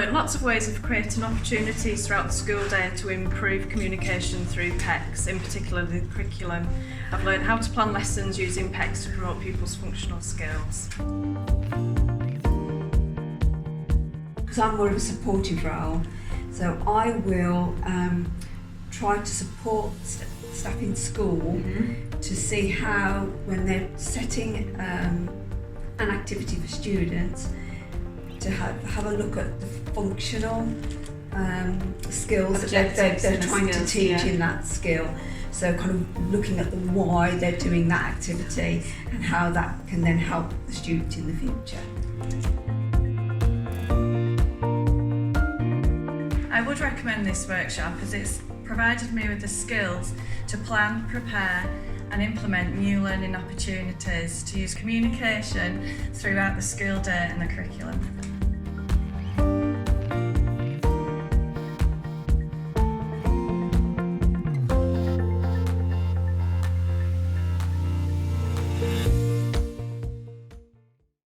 learned lots of ways of creating opportunities throughout the school day to improve communication through PECS, in particular the curriculum. I've learned how to plan lessons using PECS to promote pupils' functional skills. Because I'm more of a supportive role, so I will try to support staff in school to see how, when they're setting an activity for students, to have a look at the functional skills that they're trying to teach in that skill. So kind of looking at the why they're doing that activity and how that can then help the student in the future. I would recommend this workshop as it's provided me with the skills to plan, prepare and implement new learning opportunities to use communication throughout the school day and the curriculum.